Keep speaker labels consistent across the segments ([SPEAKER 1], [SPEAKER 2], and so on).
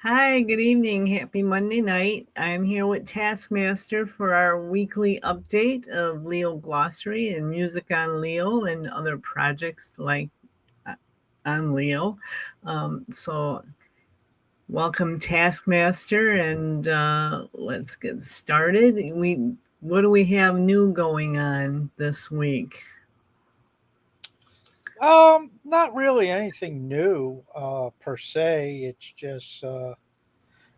[SPEAKER 1] Hi, good evening. Happy Monday night. I'm here with Taskmaster for our weekly update of LeoGlossary and music on Leo and other projects like uh, on Leo. So, welcome, Taskmaster, and let's get started. What do we have new going on this week?
[SPEAKER 2] Not really anything new per se. It's just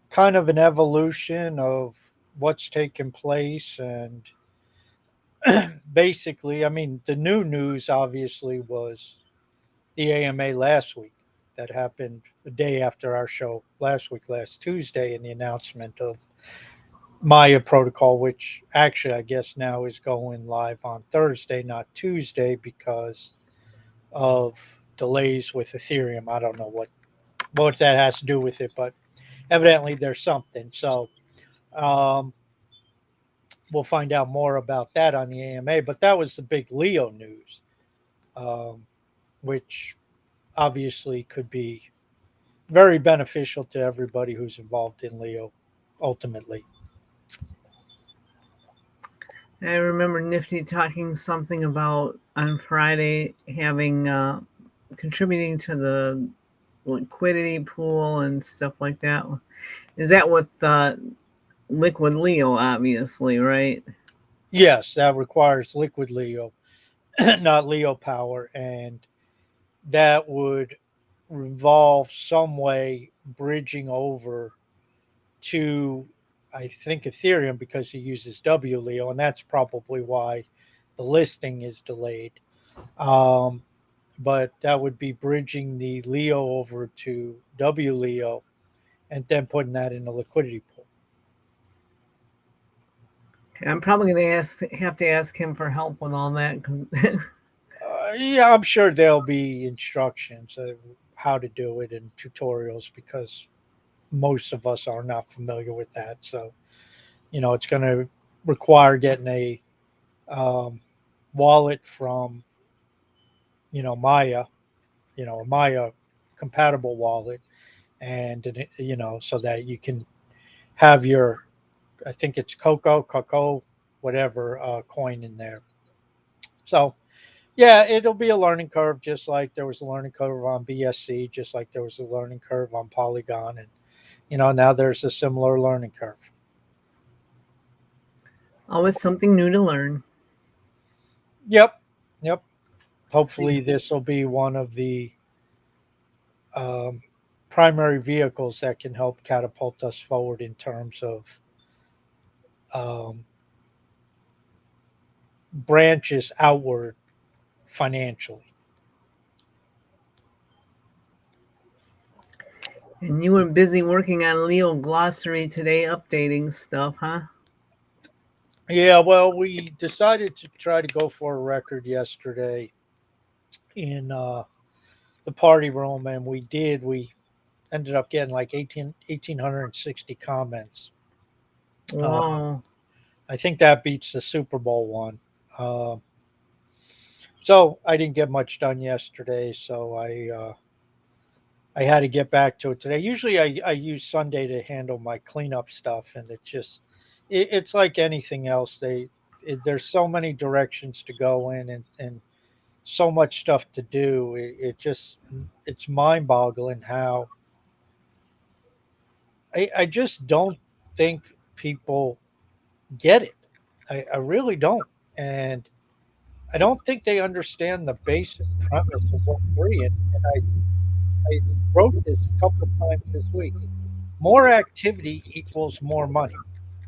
[SPEAKER 2] kind of an evolution of what's taken place, and basically, I mean, the new news obviously was the AMA last week that happened the day after our show last week, last Tuesday, and the announcement of Maya protocol, which actually I guess now is going live on Thursday, not Tuesday, because of delays with Ethereum. I don't know what that has to do with it, but evidently there's something. So um, we'll find out more about that on the AMA. But that was the big Leo news, um, which obviously could be very beneficial to everybody who's involved in Leo ultimately.
[SPEAKER 1] I remember Nifty talking something about on Friday having contributing to the liquidity pool and stuff like that. Is that with Liquid Leo, obviously, right?
[SPEAKER 2] Yes, that requires liquid Leo, not Leo power, and that would involve some way bridging over to, I think, Ethereum because he uses WLEO, and that's probably why the listing is delayed. Um, but that would be bridging the Leo over to WLEO and then putting that in the liquidity pool.
[SPEAKER 1] I'm probably going to have to ask him for help with all that.
[SPEAKER 2] Yeah, I'm sure there'll be instructions of how to do it and tutorials because most of us are not familiar with that. So, it's going to require getting um, wallet from Maya, a Maya compatible wallet, and so that you can have your, I think it's Coco, whatever coin in there. So yeah, it'll be a learning curve, just like there was a learning curve on BSC, just like there was a learning curve on Polygon, and now there's a similar learning curve.
[SPEAKER 1] Always something new to learn.
[SPEAKER 2] Yep, yep.
[SPEAKER 1] Speak-
[SPEAKER 2] Hopefully, this will be one of the um, primary vehicles that can help catapult us forward in terms of um, branches outward financially.
[SPEAKER 1] And you were busy working on Leo Glossary today, updating stuff, huh?
[SPEAKER 2] Yeah, well, we decided to try to go for a record yesterday in the party room, and we did. We ended up getting like 1,860 comments. Uh,
[SPEAKER 1] Wow.
[SPEAKER 2] I think that beats the Super Bowl one. Uh, so I didn't get much done yesterday, so I had to get back to it today. Usually, I use Sunday to handle my cleanup stuff, and it's like anything else. There's so many directions to go in, and so much stuff to do. It's mind boggling how I just don't think people get it. I really don't, and I don't think they understand the basic premise of Web3. And I wrote this a couple of times this week. More activity equals more money.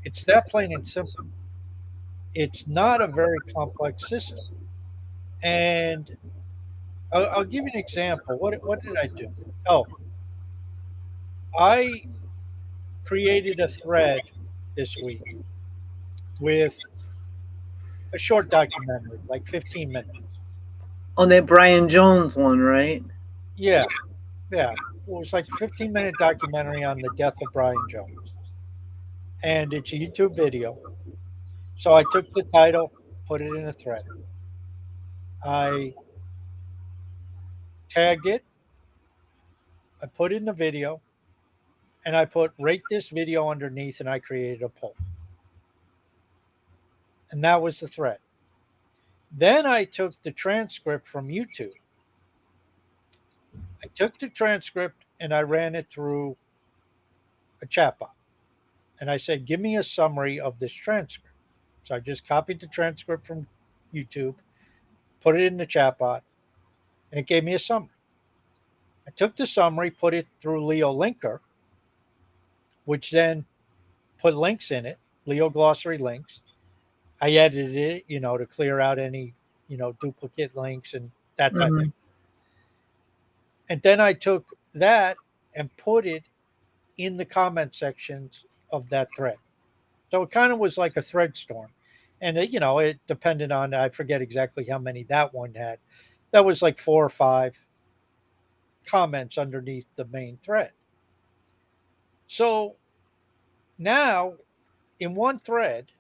[SPEAKER 2] It's that plain and simple. It's not a very complex system. And I'll give you an example. What did I do? Oh, I created a thread this week with a short documentary, like 15 minutes.
[SPEAKER 1] Oh, that Brian Jones one, right?
[SPEAKER 2] Yeah, yeah. It was like a 15-minute documentary on the death of Brian Jones. And it's a YouTube video. So I took the title, put it in a thread. I tagged it, I put it in the video, and I put rate this video underneath, and I created a poll, and that was the thread. Then I took the transcript from YouTube. I took the transcript and I ran it through a chatbot, and I said, "Give me a summary of this transcript." So I just copied the transcript from YouTube, put it in the chatbot, and it gave me a summary. I took the summary, put it through Leo Linker, which then put links in it, LeoGlossary links. I edited it, to clear out any, duplicate links and that type of.
[SPEAKER 1] Mhm.
[SPEAKER 2] And then I took that and put it in the comment sections of that thread. So it kind of was like a thread storm. And it depended on, I forget exactly how many that one had. That was like 4 or 5 comments underneath the main thread. So now in one thread,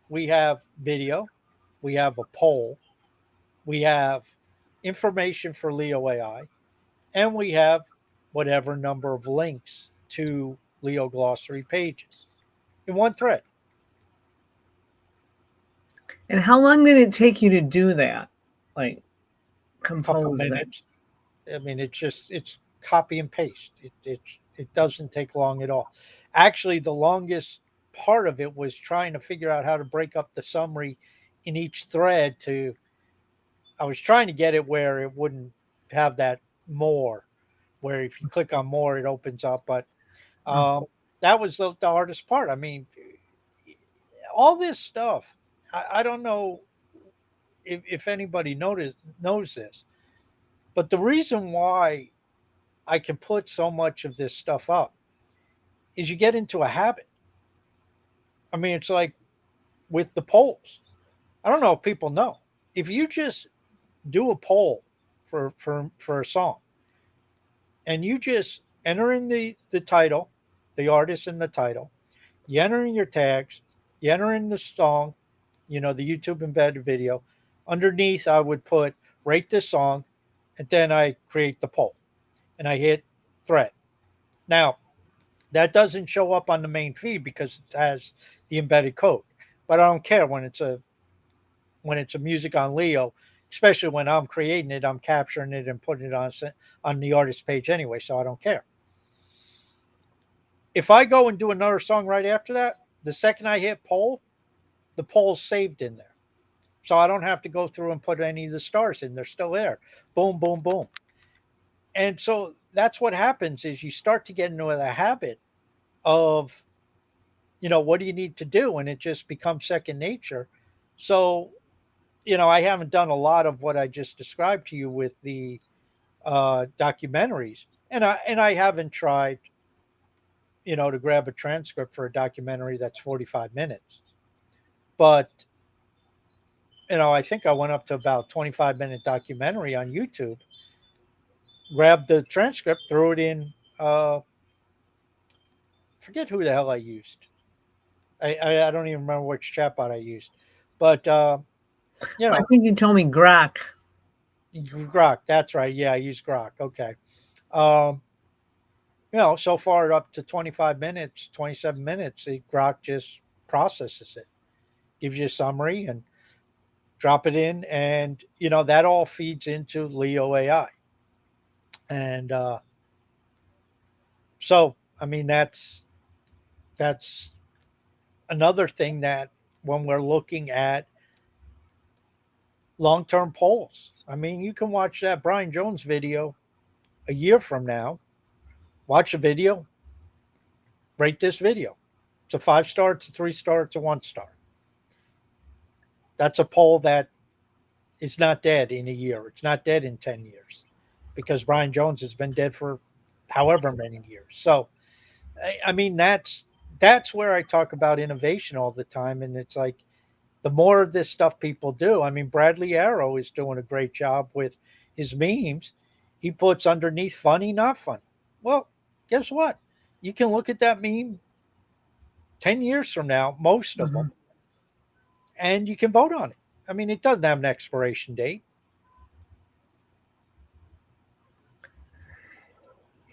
[SPEAKER 2] we have video, we have a poll, we have information for Leo AI, and we have whatever number of links to Leo Glossary pages in one thread.
[SPEAKER 1] And how long did it take you to do that? Like,
[SPEAKER 2] Couple
[SPEAKER 1] compose that?
[SPEAKER 2] minutes. I mean, it's copy and paste. It doesn't take long at all. Actually, the longest part of it was trying to figure out how to break up the summary in each thread. To I was trying to get it where it wouldn't have that more, where if you click on more, it opens up. But
[SPEAKER 1] Mm.
[SPEAKER 2] that was the hardest part. I mean, all this stuff. I don't know if anybody knows this, but the reason why I can put so much of this stuff up is you get into a habit. I mean, it's like with the polls. I don't know if people know. If you just do a poll for a song and you just enter in the title, the artist in the title, you enter in your tags, you enter in the song, the YouTube embedded video. Underneath, I would put rate this song, and then I create the poll and I hit thread. Now, that doesn't show up on the main feed because it has the embedded code. But I don't care when it's a music on Leo, especially when I'm creating it, I'm capturing it and putting it on the artist page anyway, so I don't care. If I go and do another song right after that, the second I hit poll, the poll's saved in there. So I don't have to go through and put any of the stars in. They're still there. Boom, boom, boom. And so that's what happens is you start to get into the habit of, what do you need to do? And it just becomes second nature. So, I haven't done a lot of what I just described to you with the documentaries. And I haven't tried, to grab a transcript for a documentary that's 45 minutes. But, I think I went up to about 25-minute documentary on YouTube, grabbed the transcript, threw it in, forget who the hell I used. I don't even remember which chatbot I used. But, you
[SPEAKER 1] I
[SPEAKER 2] know,
[SPEAKER 1] think you told me Grok.
[SPEAKER 2] Grok, that's right. Yeah, I use Grok. Okay. Um, so far up to 25 minutes, 27 minutes, the Grok just processes it, gives you a summary and drop it in. And, that all feeds into Leo AI. And so, I mean, that's another thing that when we're looking at long term polls, I mean, you can watch that Brian Jones video a year from now, watch a video, rate this video. It's a 5 star, it's a 3 star, it's a 1 star. That's a poll that is not dead in a year. It's not dead in 10 years because Brian Jones has been dead for however many years. So, I mean, that's where I talk about innovation all the time. And it's like the more of this stuff people do, I mean, Bradley Arrow is doing a great job with his memes. He puts underneath funny, not funny. Well, guess what? You can look at that meme 10 years from now, most of
[SPEAKER 1] Mhm.
[SPEAKER 2] them, and you can vote on it. I mean, it doesn't have an expiration date.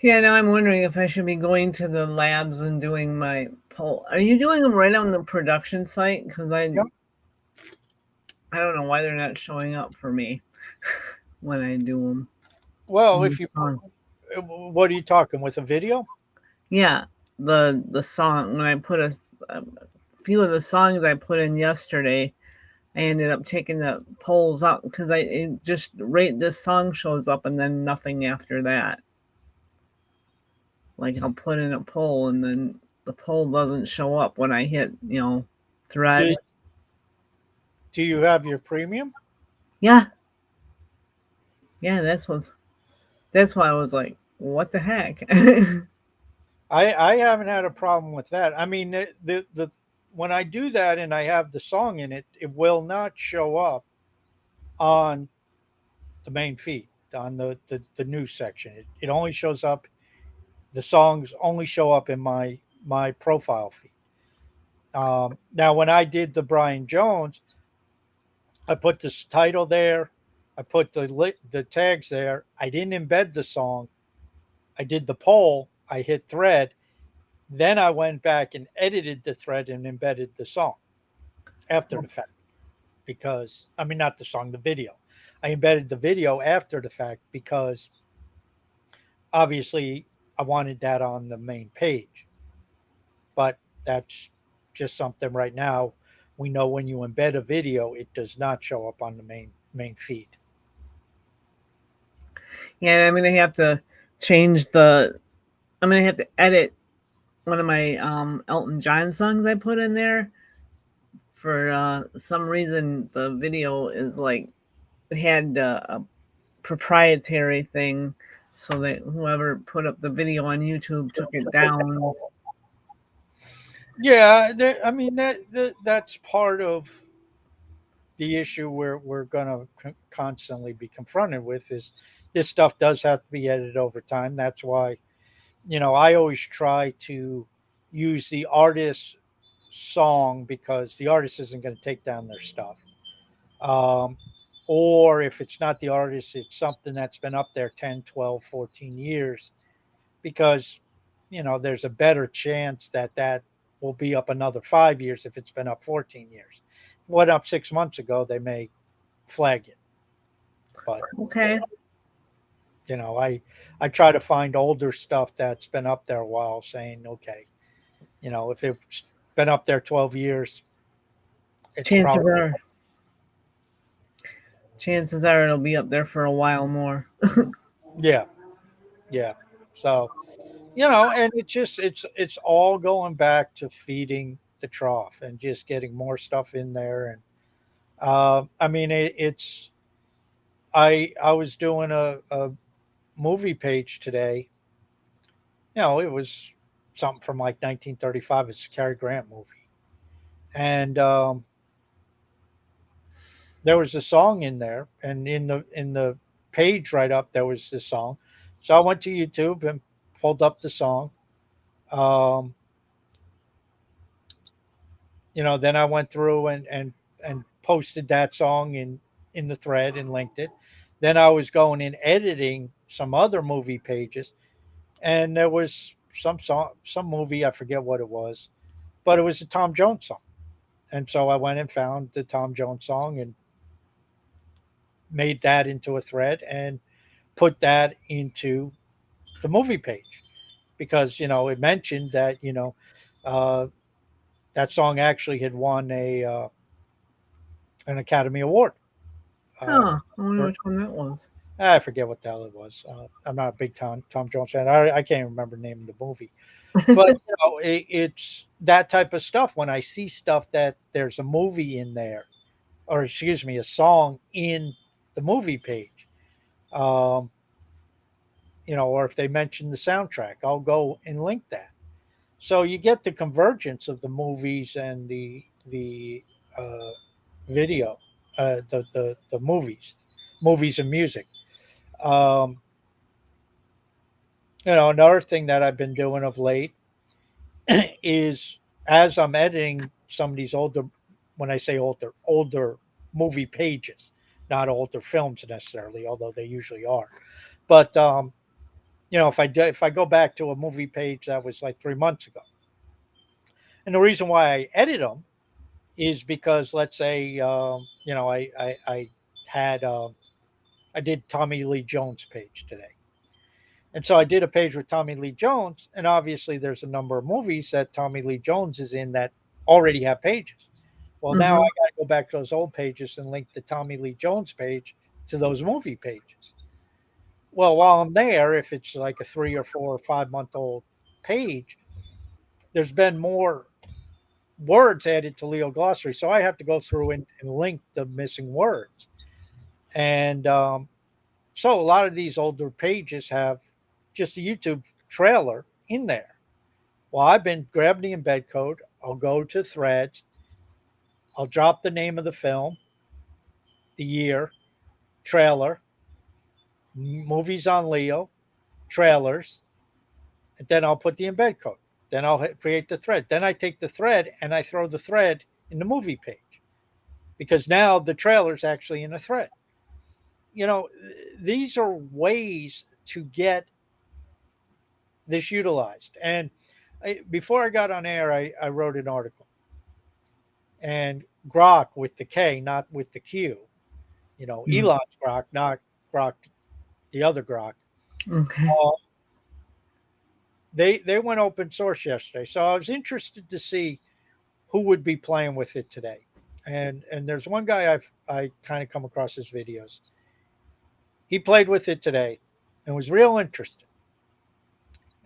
[SPEAKER 1] Yeah, now I'm wondering if I should be going to the labs and doing my poll. Are you doing them right on the production site? Because
[SPEAKER 2] Yep.
[SPEAKER 1] I don't know why they're not showing up for me when I do them.
[SPEAKER 2] Well,
[SPEAKER 1] In the
[SPEAKER 2] if you put,
[SPEAKER 1] song.
[SPEAKER 2] what are you talking with a video?
[SPEAKER 1] Yeah, the song when I put a few of the songs I put in yesterday, I ended up taking the polls up because I it just right this song shows up and then nothing after that. Like I'll put in a poll and then the poll doesn't show up when I hit, thread.
[SPEAKER 2] Do, do you have your premium?
[SPEAKER 1] Yeah, yeah, that's why I was like, what the heck?
[SPEAKER 2] I haven't had a problem with that. I mean, the when I do that and I have the song in it, it will not show up on the main feed on the news section. It only shows up. The songs only show up in my profile feed. Now, when I did the Brian Jones, I put this title there. I put the tags there. I didn't embed the song. I did the poll. I hit thread. Then I went back and edited the thread and embedded the song after the fact. Because I mean, not the song, the video. I embedded the video after the fact because obviously I wanted that on the main page. But that's just something right now. We know when you embed a video, it does not show up on the main feed.
[SPEAKER 1] Yeah, I'm gonna have to change the. I'm gonna have to edit one of my Elton John songs I put in there. For some reason, the video is like it had a proprietary thing, so that whoever put up the video on YouTube took it down.
[SPEAKER 2] Yeah, I mean that's part of the issue we're going to constantly be confronted with is this stuff does have to be edited over time. That's why I always try to use the artist's song because the artist isn't going to take down their stuff. Um, or if it's not the artist, it's something that's been up there 10, 12, 14 years because there's a better chance that that will be up another 5 years if it's been up 14 years. Went up 6 months ago, they may flag it. But
[SPEAKER 1] Okay,
[SPEAKER 2] I try to find older stuff that's been up there a while, saying, okay, if it's been up there 12 years, it's
[SPEAKER 1] chances
[SPEAKER 2] probably
[SPEAKER 1] are, chances are it'll be up there for a while more.
[SPEAKER 2] yeah, yeah. So and it's all going back to feeding the trough and just getting more stuff in there. And I mean, it's I was doing a movie page today. It was something from like 1935. It's a Cary Grant movie, and there was a song in there, and in the page right up there was this song. So I went to YouTube and pulled up the song. Um, then I went through and posted that song in the thread and linked it. Then I was going and editing some other movie pages, and there was some song, some movie, I forget what it was, but it was a Tom Jones song. And so I went and found the Tom Jones song and made that into a thread and put that into the movie page because it mentioned that uh, that song actually had won a an Academy Award. Uh,
[SPEAKER 1] Huh, I wonder
[SPEAKER 2] for,
[SPEAKER 1] which one that was.
[SPEAKER 2] I forget what the hell it was. I'm not a big Tom Jones fan. I can't remember the name of the movie, but it's that type of stuff. When I see stuff that there's a movie in there, or excuse me, a song in the movie page, um, or if they mention the soundtrack, I'll go and link that. So you get the convergence of the movies and the uh, video, the movies and music. Um, another thing that I've been doing of late is as I'm editing some of these older, when I say older movie pages, not older films necessarily, although they usually are. But if I go back to a movie page that was like 3 months ago, and the reason why I edit them is because, let's say, I had I did Tommy Lee Jones page today. And so I did a page with Tommy Lee Jones, and obviously there's a number of movies that Tommy Lee Jones is in that already have pages. Well, now I
[SPEAKER 1] Mm-hmm.
[SPEAKER 2] got to go back to those old pages and link the Tommy Lee Jones page to those movie pages. Well, while I'm there, if it's like a 3 or 4 or 5 month old page, there's been more words added to LeoGlossary, so I have to go through and link the missing words. And so a lot of these older pages have just a YouTube trailer in there. Well, I've been grabbing the embed code. I'll go to threads. I'll drop the name of the film, the year, trailer, movies on Leo, trailers, and then I'll put the embed code. Then I'll create the thread. Then I take the thread and I throw the thread in the movie page because now the trailer is actually in a thread. You know, these are ways to get this utilized. And before I got on air, I wrote an article. And Grok with the K, not with the Q. Elon's Grok, not Grok, the other Grok.
[SPEAKER 1] Okay.
[SPEAKER 2] Uh, they went open source yesterday, so I was interested to see who would be playing with it today. And there's one guy I kind of come across his videos. He played with it today and was real interested.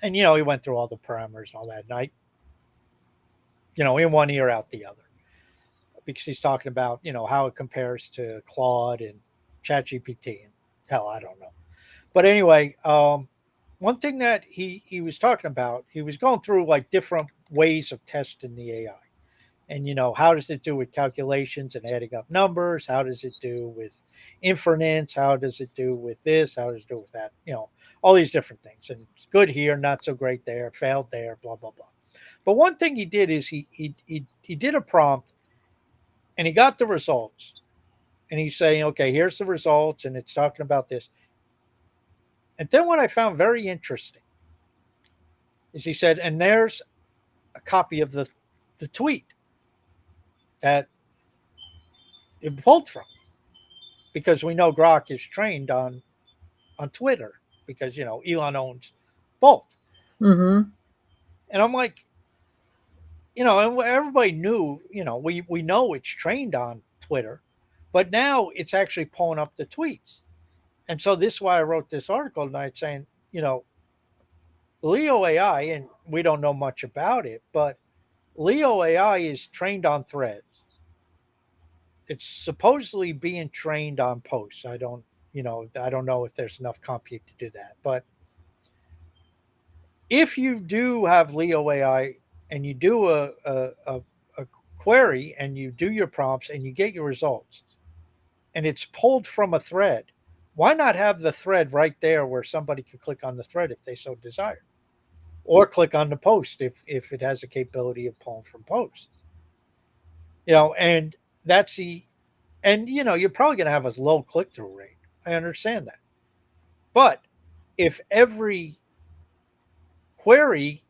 [SPEAKER 2] And he went through all the parameters and all that. And in one ear out the other, because he's talking about how it compares to Claude and ChatGPT and hell, I don't know. But anyway, one thing that he was talking about, he was going through like different ways of testing the AI. And how does it do with calculations and adding up numbers? How does it do with inference? How does it do with this? How does it do with that? All these different things. And it's good here, not so great there, failed there, blah blah blah. But one thing he did is he did a prompt and he got the results. And he's saying, okay, here's the results, and it's talking about this. And then what I found very interesting is he said, and there's a copy of the tweet that it pulled from, because we know Grok is trained on Twitter because Elon owns both.
[SPEAKER 1] Mm-hmm.
[SPEAKER 2] And I'm like, and everybody knew, we know it's trained on Twitter, but now it's actually pulling up the tweets. And so this is why I wrote this article tonight saying, Leo AI, and we don't know much about it, but Leo AI is trained on threads. It's supposedly being trained on posts. I don't know if there's enough compute to do that. But if you do have Leo AI and you do a query and you do your prompts and you get your results and it's pulled from a thread, why not have the thread right there where somebody could click on the thread if they so desire? Or click on the post if it has the capability of pulling from posts. And that's the and you're probably going to have a low click through rate. I understand that. But if every query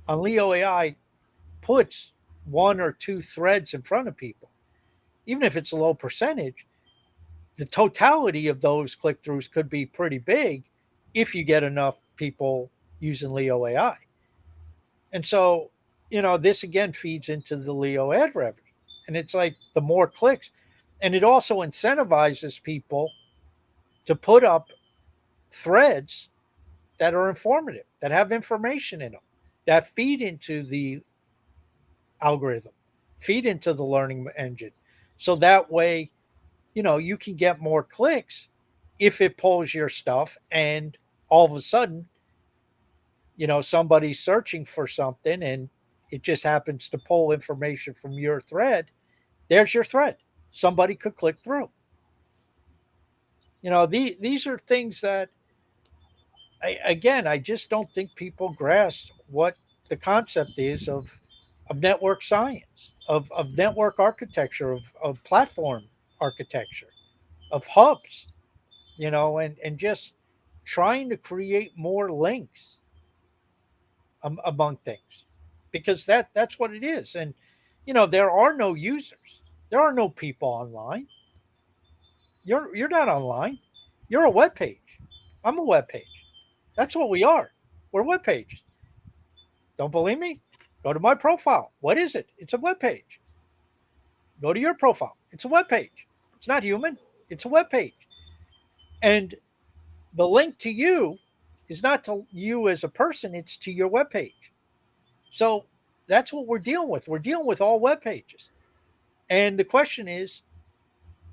[SPEAKER 2] on Leo AI puts one or two threads in front of people, even if it's a low percentage, the totality of those click throughs could be pretty big if you get enough people using Leo AI. And so, this again feeds into the Leo ad revenue. And it's like the more clicks, and it also incentivizes people to put up threads that are informative, that have information in them, that feed into the algorithm, feed into the learning engine. So that way, you can get more clicks if it pulls your stuff and all of a sudden, somebody's searching for something and it just happens to pull information from your thread. There's your thread. Somebody could click through. These are things that I just don't think people grasp what the concept is of network science, of network architecture, of platform architecture, of hubs, and just trying to create more links among things, because that's what it is. And there are no users, there are no people online. You're not online. You're a web page. I'm a web page. That's what we are. We're web pages. Don't believe me? Go to my profile. What is it? It's a web page. Go to your profile. It's a web page. It's not human. It's a web page. And the link to you is not to you as a person, it's to your web page. So that's what we're dealing with. We're dealing with all web pages. And the question is,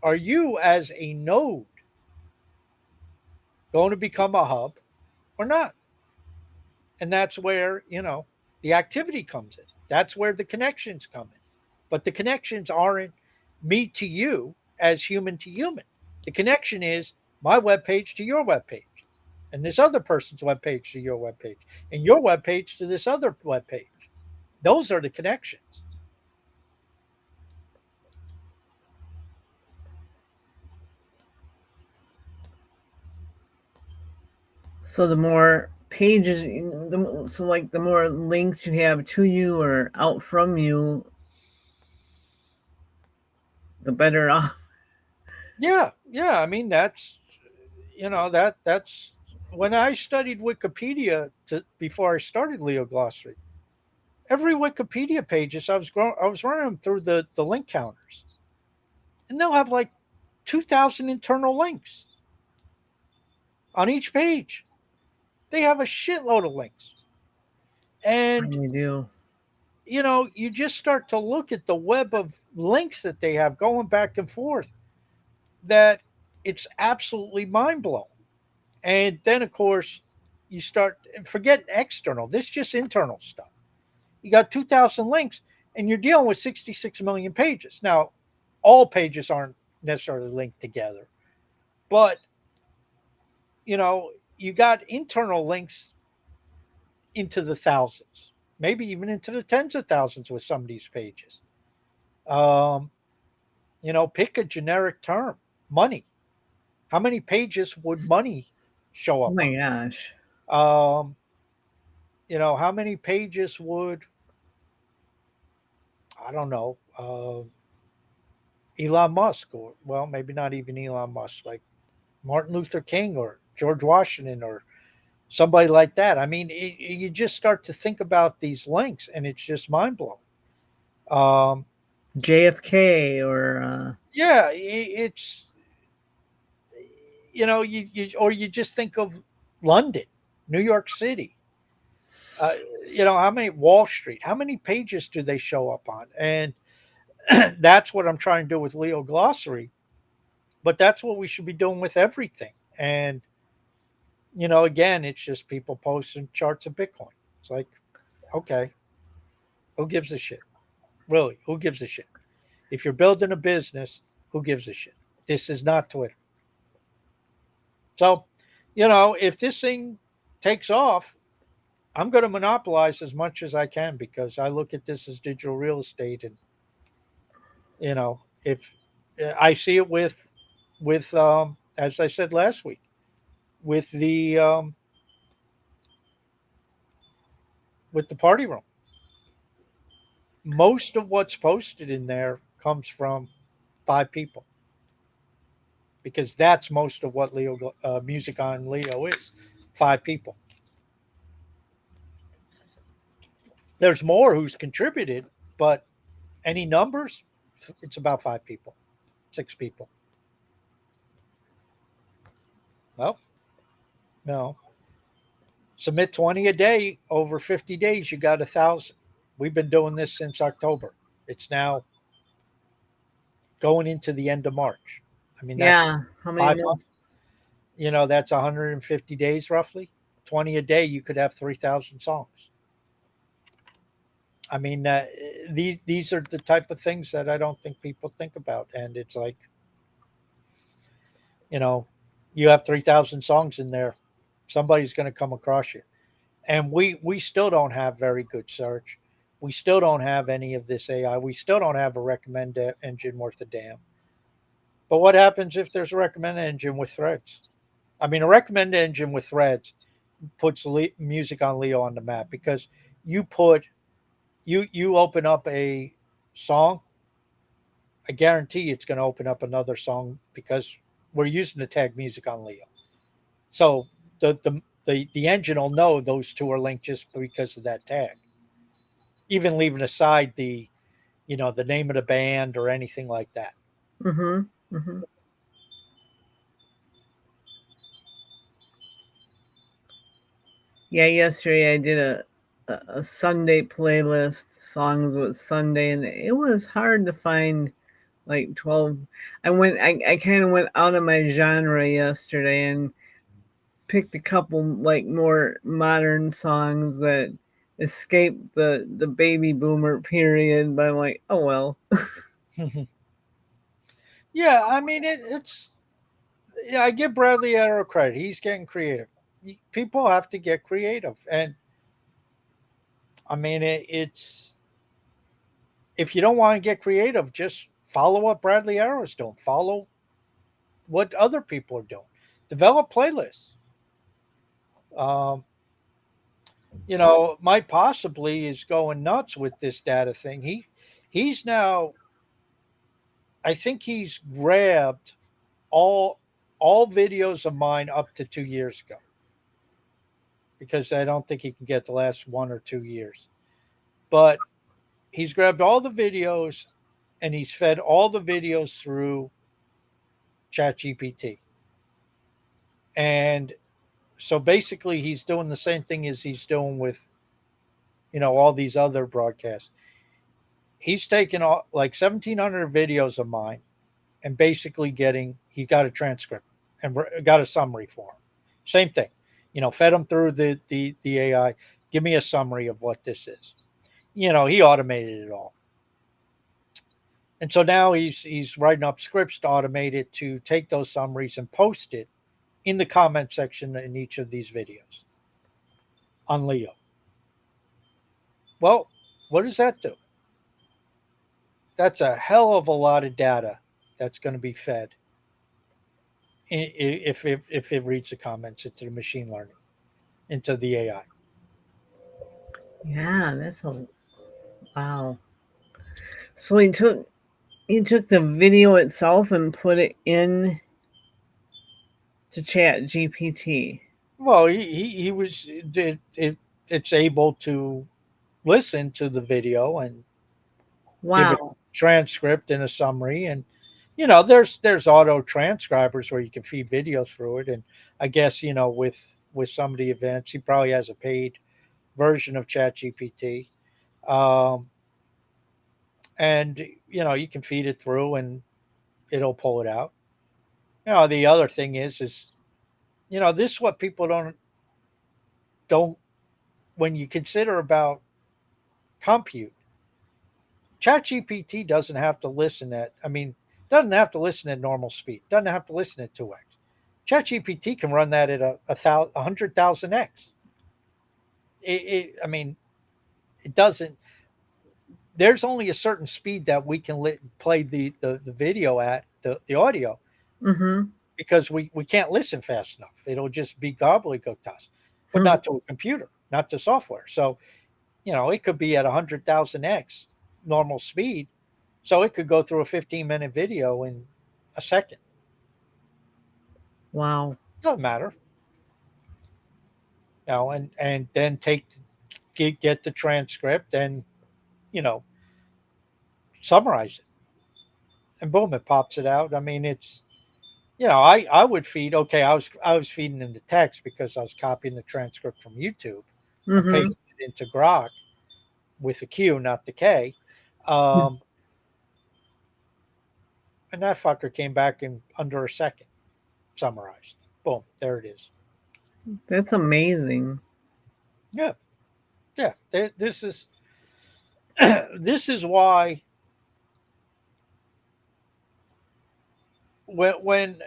[SPEAKER 2] are you as a node going to become a hub or not? And that's where, the activity comes in. That's where the connections come in. But the connections aren't me to you as human to human. The connection is my web page to your web page, and this other person's web page to your web page, and your web page to this other web page. Those are the connections.
[SPEAKER 1] So the more pages, so like the more links you have to you or out from you, the better off.
[SPEAKER 2] Yeah, yeah. I mean, that's when I studied Wikipedia before I started LeoGlossary. Every Wikipedia pages I was running them through the link counters, and they'll have like 2,000 internal links on each page. They have a shitload of links, and
[SPEAKER 1] You do.
[SPEAKER 2] you just start to look at the web of links that they have going back and forth. That it's absolutely mind blowing. And then, of course, you start forget external. This is just internal stuff. You got 2,000 links, and you're dealing with 66 million pages. Now, all pages aren't necessarily linked together, but you got internal links into the thousands, maybe even into the tens of thousands with some of these pages. Um, pick a generic term, money. How many pages would money show
[SPEAKER 1] Oh
[SPEAKER 2] up
[SPEAKER 1] my gosh.
[SPEAKER 2] on? How many pages would, I don't know, Elon Musk, or, well, maybe not even Elon Musk, like Martin Luther King or George Washington or somebody like that. I mean, you just start to think about these links, and it's just mind blowing. Um,
[SPEAKER 1] JFK or
[SPEAKER 2] yeah, it's or you just think of London, New York City. Uh, how many Wall Street? How many pages do they show up on? And that's what I'm trying to do with Leo Glossary. But that's what we should be doing with everything. And again, it's just people posting charts of Bitcoin. It's like, okay, who gives a shit? Really, who gives a shit? If you're building a business, who gives a shit? This is not Twitter. So, if this thing takes off, I'm going to monopolize as much as I can, because I look at this as digital real estate. And if I see it with as I said last week, with the party room, most of what's posted in there comes from 5 people, because that's most of what Leo music on Leo is. 5 people. There's more who's contributed, but any numbers, it's about 5 people, 6 people. Well, no. Submit 20 a day over 50 days, you got 1,000. We've been doing this since October. It's now going into the end of March. I mean, that's
[SPEAKER 1] yeah, how many
[SPEAKER 2] 5 months.
[SPEAKER 1] months?
[SPEAKER 2] That's 150 days roughly. 20 a day, you could have 3,000 songs. I mean, these are the type of things that I don't think people think about. And it's like, you know, you have 3,000 songs in there, somebody's going to come across you. And we still don't have very good search. We still don't have any of this AI. We still don't have a recommend engine worth a damn. But what happens if there's a recommend engine with threads? I mean, a recommend engine with threads puts music on Leo on the map because you put you open up a song, I guarantee it's going to open up another song because we're using the tag music on Leo. So the engine will know those two are linked just because of that tag. Even leaving aside the the name of the band or anything like that.
[SPEAKER 1] Mhm. Mhm. Yeah, yesterday I did a Sunday playlist, songs with Sunday, and it was hard to find like 12. I kind of went out of my genre yesterday and picked a couple like more modern songs that escaped the baby boomer period, but I'm like, oh well.
[SPEAKER 2] Yeah, I mean it's yeah. I give Bradley Arrow credit. He's getting creative. People have to get creative, and I mean it's if you don't want to get creative, just follow what Bradley Arrow is doing. Follow what other people are doing. Develop playlists. Um, Mike possibly is going nuts with this data thing. He's now I think he's grabbed all all videos of mine up to 2 years ago because I don't think he can get the last 1 or 2 years. But he's grabbed all the videos and he's fed all the videos through ChatGPT. And so basically he's doing the same thing as he's doing with all these other broadcasts. He's taken all like 1,700 videos of mine and basically he got a transcript and got a summary for him. Same thing, fed him through the AI. Give me a summary of what this is. He automated it all, and so now he's writing up scripts to automate it to take those summaries and post it in the comment section in each of these videos on Leo. Well, what does that do? That's a hell of a lot of data that's going to be fed if it reads the comments into the machine learning, into the AI.
[SPEAKER 1] Yeah, that's a wow. So he took the video itself and put it in to Chat GPT.
[SPEAKER 2] Well, he was it's able to listen to the video and give it
[SPEAKER 1] Wow.
[SPEAKER 2] transcript and a summary, and there's auto transcribers where you can feed video through it, and I guess with some of the events he probably has a paid version of ChatGPT, um, and you can feed it through and it'll pull it out. The other thing is this is what people don't when you consider about compute. ChatGPT doesn't have to listen at, I mean, doesn't have to listen at normal speed. Doesn't have to listen at 2x. ChatGPT can run that at a 100,000x. I mean, it doesn't. There's only a certain speed that we can play the video at the audio
[SPEAKER 1] Mhm.
[SPEAKER 2] because we can't listen fast enough. It'll just be gobbledygook to us, but not to a computer, not to software. So it could be at 100,000x normal speed, so it could go through a 15-minute video in a second.
[SPEAKER 1] Wow.
[SPEAKER 2] Doesn't matter, and then get the transcript and you know summarize it, and boom, it pops it out. I mean, it's I would feed. Okay, I was feeding in the text because I was copying the transcript from YouTube and
[SPEAKER 1] Mhm.
[SPEAKER 2] pasting it into Grok with the Q, not the K. Um, and that fucker came back in under a second, summarized. Boom, there it is.
[SPEAKER 1] That's amazing.
[SPEAKER 2] Yeah, yeah. This is this is why when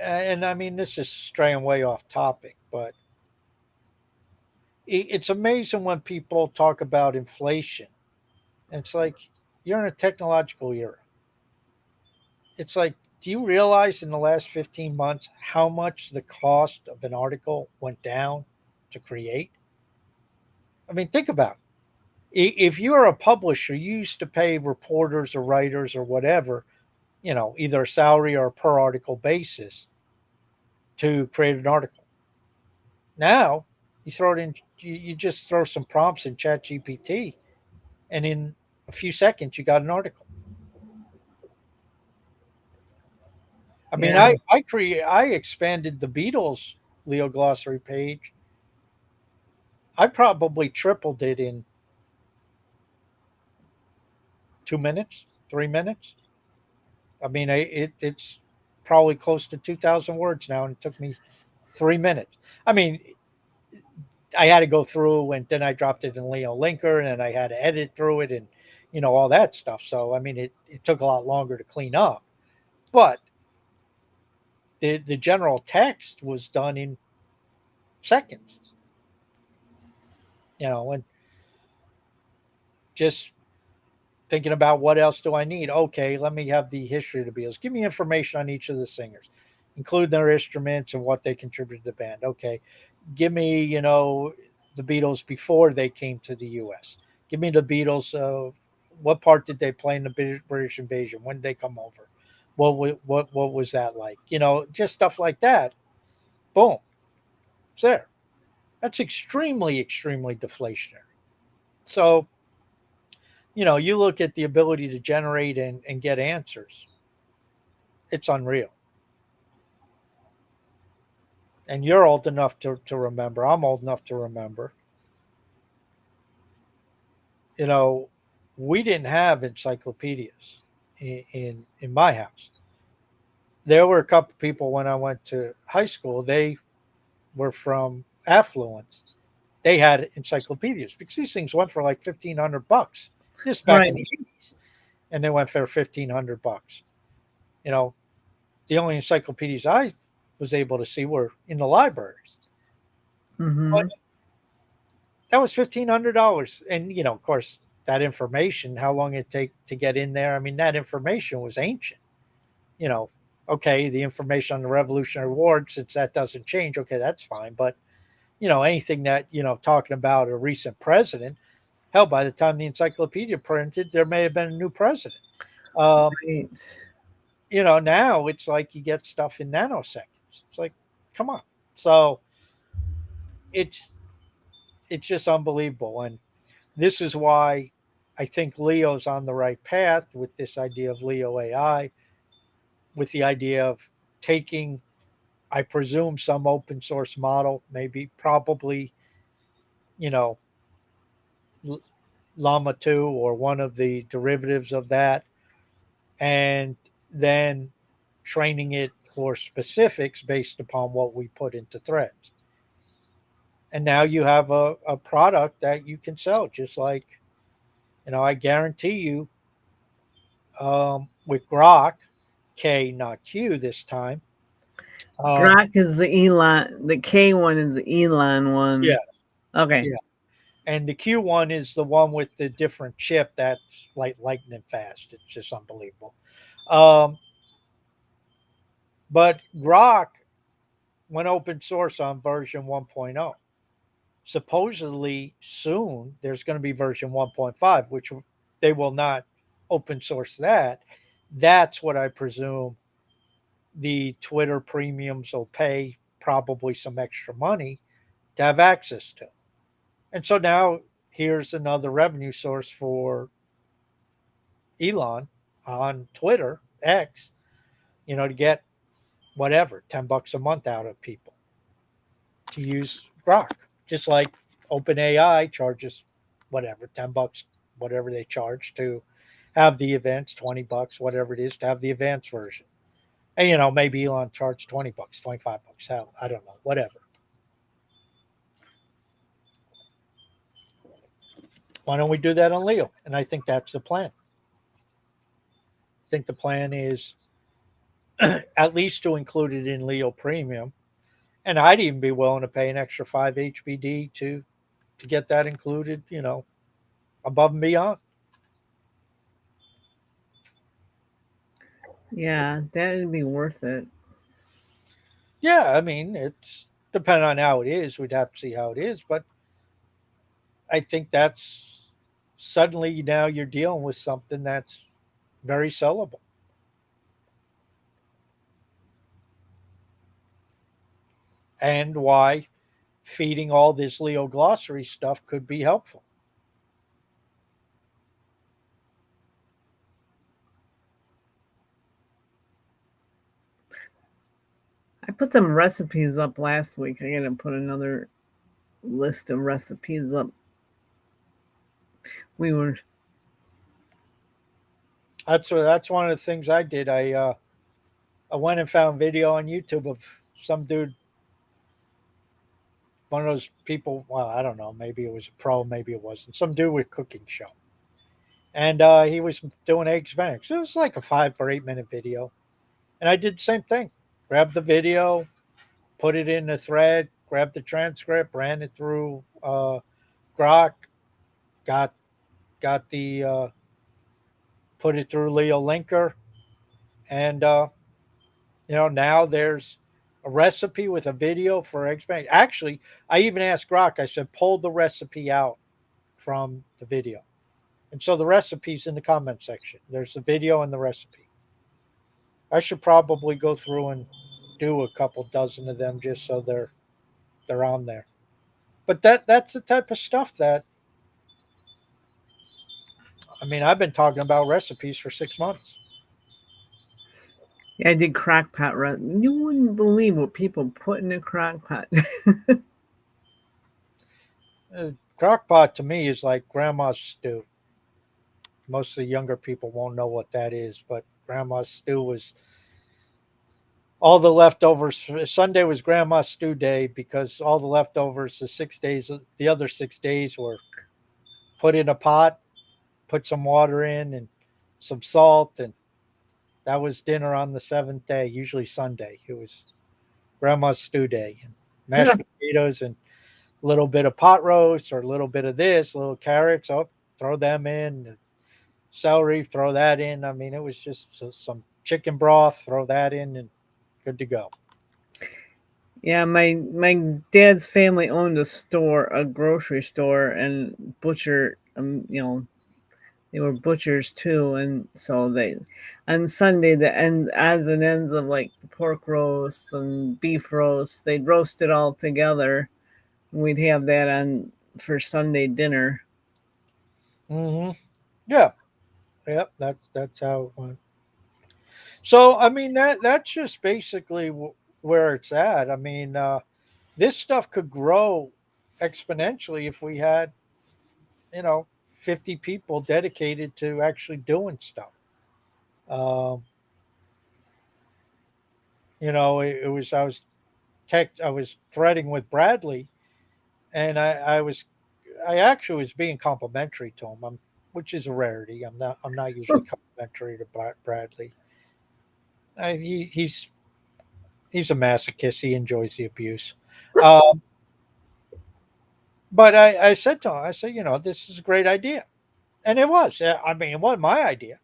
[SPEAKER 2] and I mean this is straying way off topic, but it's amazing when people talk about inflation. And it's like you're in a technological era. It's like Do you realize in the last 15 months how much the cost of an article went down to create? I mean, think about it. If you're a publisher, you used to pay reporters or writers or whatever, either a salary or a per article basis to create an article. Now you throw it in, you just throw some prompts in Chat GPT, and in a few seconds you got an article. I mean,
[SPEAKER 1] Yeah,
[SPEAKER 2] I expanded the Beatles Leo Glossary page. I probably tripled it in 2 minutes, 3 minutes. I mean, it's probably close to 2,000 words now, and it took me 3 minutes. I mean, I had to go through, and then I dropped it in Leo Linker, and I had to edit through it, and all that stuff. So I mean, it took a lot longer to clean up, but the general text was done in seconds. And just thinking about what else do I need? Okay, let me have the history of the Beatles. Give me information on each of the singers, include their instruments and what they contributed to the band. Okay, give me, the Beatles before they came to the U.S. Give me the Beatles. What part did they play in the British invasion? When did they come over? What was that like? Just stuff like that. Boom, it's there. That's extremely, extremely deflationary. So, you look at the ability to generate and get answers, it's unreal. And you're old enough to remember. I'm old enough to remember. You know, we didn't have encyclopedias in my house. There were a couple people when I went to high school. They were from affluence. They had encyclopedias because these things went for like $1,500. This back in
[SPEAKER 1] right.
[SPEAKER 2] the 80s, and they went for $1,500. You know, the only encyclopedias I was able to see were in the libraries. But
[SPEAKER 1] Hmm.
[SPEAKER 2] that was $1,500, and of course, that information, how long it take to get in there. I mean, that information was ancient. You know, okay, the information on the Revolutionary War, since that doesn't change, okay, that's fine. But anything that talking about a recent president, hell, by the time the encyclopedia printed, there may have been a new president. Um,
[SPEAKER 1] Right.
[SPEAKER 2] Now it's like you get stuff in nanoseconds. It's like, come on. So it's it's just unbelievable, and this is why I think Leo's on the right path with this idea of Leo AI, with the idea of taking, I presume, some open source model, maybe probably, you know, Llama 2 or one of the derivatives of that, and then training it for specifics based upon what we put into threads. And now you have a product that you can sell, just like, I guarantee you, with Grok, K, not Q this time. Um,
[SPEAKER 1] Grok is the Elon. The K one is the Elon
[SPEAKER 2] yeah,
[SPEAKER 1] one. Okay.
[SPEAKER 2] yeah. And the Q one is the one with the different chip that's like lightning fast. It's just unbelievable. Um, but Grok went open source on version 1.0. Supposedly soon there's going to be version 1.5, which they will not open source that. That's what I presume the Twitter premiums will pay probably some extra money to have access to. And so now here's another revenue source for Elon on Twitter, X, to get whatever, $10 a month out of people to use Grok. Just like OpenAI charges whatever, $10, whatever they charge to have the events, $20, whatever it is, to have the advanced version. And maybe Elon charged $20, $25, hell, I don't know, whatever. Why don't we do that on Leo? And I think that's the plan. I think the plan is at least to include it in Leo Premium. And I'd even be willing to pay an extra 5 HBD to get that included, above and beyond.
[SPEAKER 1] Yeah, that'd be worth it.
[SPEAKER 2] Yeah, I mean, it's depending on how it is. We'd have to see how it is, but I think that's suddenly now you're dealing with something that's very sellable, and why feeding all this Leo glossary stuff could be helpful.
[SPEAKER 1] I put some recipes up last week. I gotta put another list of recipes up. We were
[SPEAKER 2] That's one of the things I did. I went and found video on YouTube of some dude, one of those people. Well, I don't know. Maybe it was a pro, maybe it wasn't. Some dude with cooking show, and he was doing eggs Benedict. It was like a 5 or 8 minute video, and I did the same thing. Grabbed the video, put it in the thread, grabbed the transcript, ran it through Grok, got got the put it through Leo Linker, and now there's a recipe with a video for eggs Benedict. Actually, I even asked Grok. I said, pull the recipe out from the video, and so the recipe's in the comment section. There's the video and the recipe. I should probably go through and do a couple dozen of them just so they're on there. But that's the type of stuff that, I mean, I've been talking about recipes for 6 months.
[SPEAKER 1] yeah, I did crock pot. You wouldn't believe what people put in a crock pot.
[SPEAKER 2] Crockpot to me is like grandma's stew. Most of the younger people won't know what that is, but grandma's stew was all the leftovers. Sunday was grandma's stew day because all the leftovers, the other 6 days were put in a pot, put some water in and some salt, and that was dinner on the seventh day, usually Sunday. It was grandma's stew day, and mashed potatoes and a little bit of pot roast or a little bit of this, little carrots, oh, throw them in, celery, throw that in. I mean, it was just some chicken broth, throw that in, and good to go.
[SPEAKER 1] Yeah, my dad's family owned a store, a grocery store, and butcher. They were butchers too, and so they on Sunday the odds and ends of like the pork roasts and beef roasts, they'd roast it all together. And we'd have that on for Sunday dinner.
[SPEAKER 2] Hmm. Yeah, yep. That's how it went. So I mean that's just basically where it's at. I mean, this stuff could grow exponentially if we had, you know, 50 people dedicated to actually doing stuff. Um, it was I was threading with Bradley, and I actually was being complimentary to him, which is a rarity. I'm not usually complimentary to Bradley. He's a masochist. He enjoys the abuse. Um, but I said to him, I said, this is a great idea, and it was. I mean, it wasn't my idea.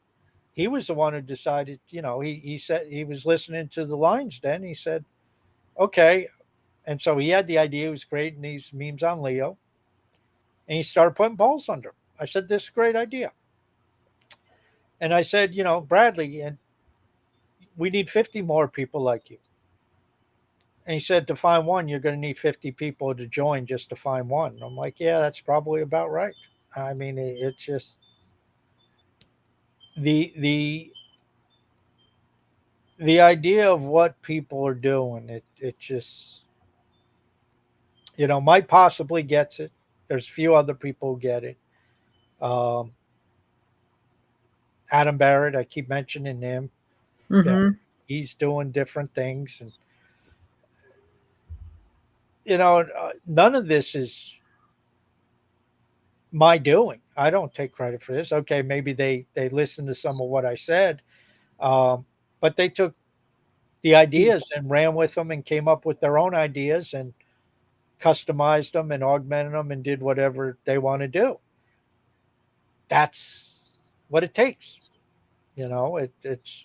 [SPEAKER 2] He was the one who decided. He said he was listening to the lines. Then he said, okay, and so he had the idea. He was creating these memes on Leo, and he started putting balls under him. I said, this is a great idea. And I said, Bradley, and we need 50 more people like you. And he said, to find one, you're going to need 50 people to join just to find one. And I'm like, yeah, that's probably about right. I mean, it's just the the idea of what people are doing. It just, Mike possibly gets it. There's a few other people who get it. Um, Adam Barrett, I keep mentioning him. Yeah,
[SPEAKER 1] Mm-hmm.
[SPEAKER 2] he's doing different things, and none of this is my doing. I don't take credit for this. Okay, maybe they listened to some of what I said, but they took the ideas and ran with them and came up with their own ideas and customized them and augmented them and did whatever they want to do. That's what it takes. It's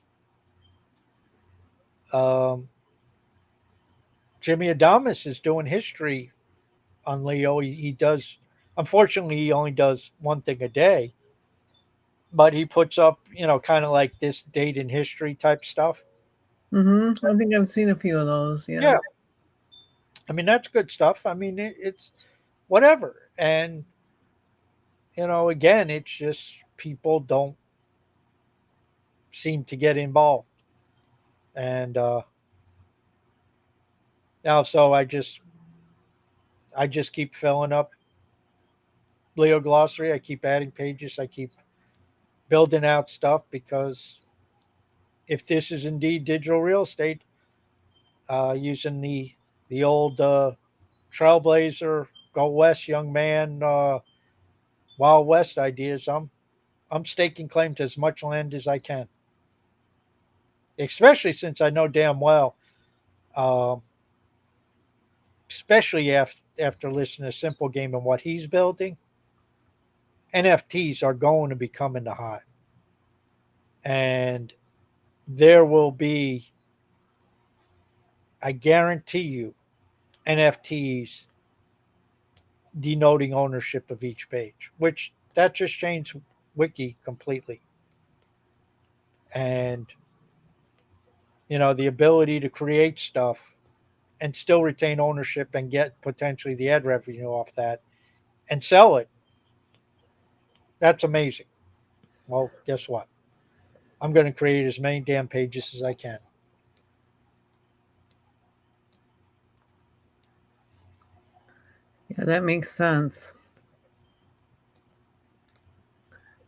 [SPEAKER 2] Um, Jimmy Adamas is doing history on Leo. He does, unfortunately, he only does one thing a day, but he puts up, kind of like this date in history type stuff.
[SPEAKER 1] I think I've seen a few of those. Yeah.
[SPEAKER 2] Yeah. I mean, that's good stuff. I mean, it's whatever. And, again, it's just people don't seem to get involved. And now, so I just keep filling up LeoGlossary. I keep adding pages. I keep building out stuff because if this is indeed digital real estate, using the old trailblazer, go west, young man, Wild West ideas, I'm staking claim to as much land as I can, especially since I know damn well, um, especially after listening to Simple Game and what he's building, NFTs are going to be coming to high, and there will be, I guarantee you, NFTs denoting ownership of each page, which that just changed Wiki completely. And the ability to create stuff and still retain ownership and get potentially the ad revenue off that and sell it, that's amazing. Well, guess what? I'm going to create as many damn pages as I can.
[SPEAKER 1] Yeah, that makes sense.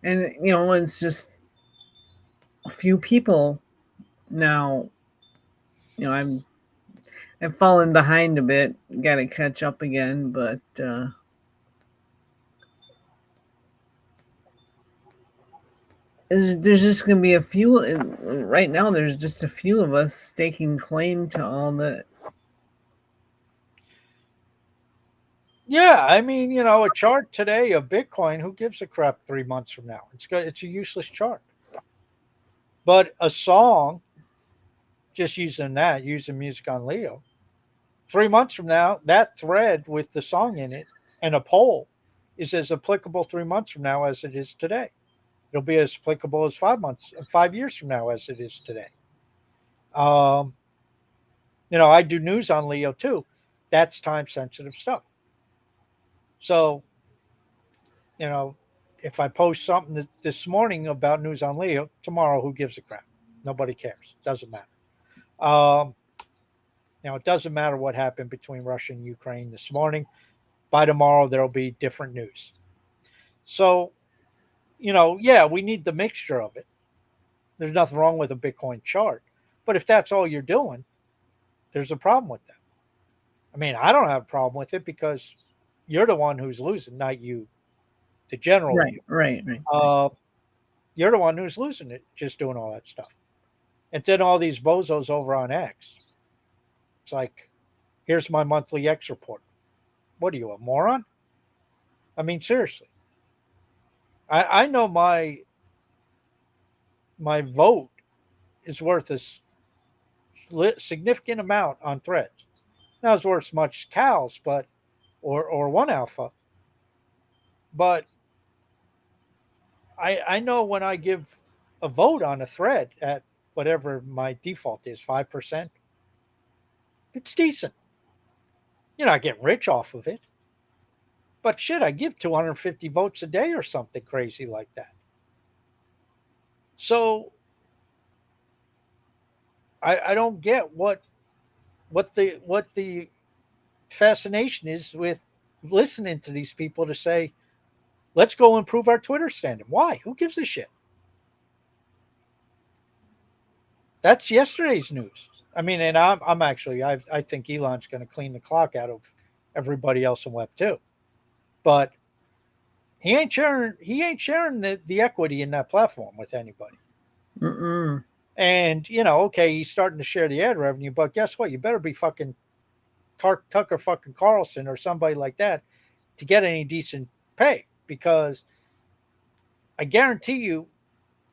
[SPEAKER 1] And it's just a few people now. I've fallen behind a bit. Got to catch up again, but there's just going to be a few. Right now, there's just a few of us staking claim to all the.
[SPEAKER 2] Yeah, I mean, a chart today of Bitcoin, who gives a crap 3 months from now? It's a useless chart. But a song, just using music on Leo, 3 months from now, that thread with the song in it and a poll is as applicable 3 months from now as it is today. It'll be as applicable as 5 months, 5 years from now as it is today. Um, I do news on Leo too. That's time sensitive stuff. So, you know, if I post something this morning about news on Leo, tomorrow, who gives a crap? Nobody cares. Doesn't matter. Um, it doesn't matter what happened between Russia and Ukraine this morning. By tomorrow, there'll be different news. So, yeah, we need the mixture of it. There's nothing wrong with a Bitcoin chart. But if that's all you're doing, there's a problem with that. I mean, I don't have a problem with it because you're the one who's losing, not you, the general
[SPEAKER 1] Right,
[SPEAKER 2] you.
[SPEAKER 1] right, right, right.
[SPEAKER 2] Uh, you're the one who's losing it, just doing all that stuff. And then all these bozos over on X. It's like, here's my monthly X report. What are you, a moron? I mean, seriously. I know my vote is worth a significant amount on threads. Not as worth as much as Cal's, but or one alpha. But I know when I give a vote on a thread at whatever my default is, 5%, it's decent. You're not getting rich off of it. But shit, I give 250 votes a day or something crazy like that. So I don't get what the fascination is with listening to these people to say, let's go improve our Twitter standard. Why? Who gives a shit? That's yesterday's news. I mean, and I'm actually I think Elon's going to clean the clock out of everybody else in Web 2. But he ain't sharing the equity in that platform with anybody.
[SPEAKER 1] Mm-mm.
[SPEAKER 2] And okay, he's starting to share the ad revenue, but guess what? You better be fucking Tucker fucking Carlson or somebody like that to get any decent pay, because I guarantee you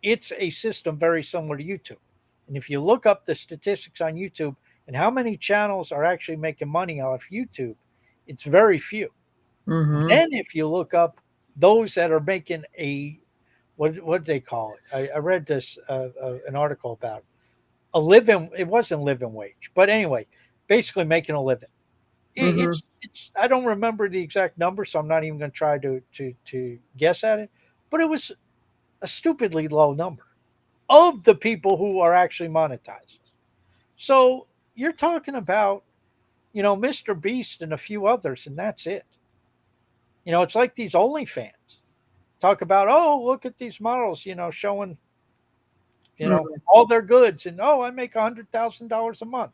[SPEAKER 2] it's a system very similar to YouTube. And if you look up the statistics on YouTube and how many channels are actually making money off YouTube, it's very few.
[SPEAKER 1] Mm-hmm.
[SPEAKER 2] Then if you look up those that are making a what do they call it? I read this an article about it. A living. It wasn't living wage, but anyway, basically making a living.
[SPEAKER 1] Mm-hmm.
[SPEAKER 2] It's I don't remember the exact number, so I'm not even going to try to guess at it. But it was a stupidly low number of the people who are actually monetized. So you're talking about Mr. Beast and a few others, and that's it. It's like these OnlyFans talk about, oh, look at these models, showing all their goods, and oh, I make $100,000 a month.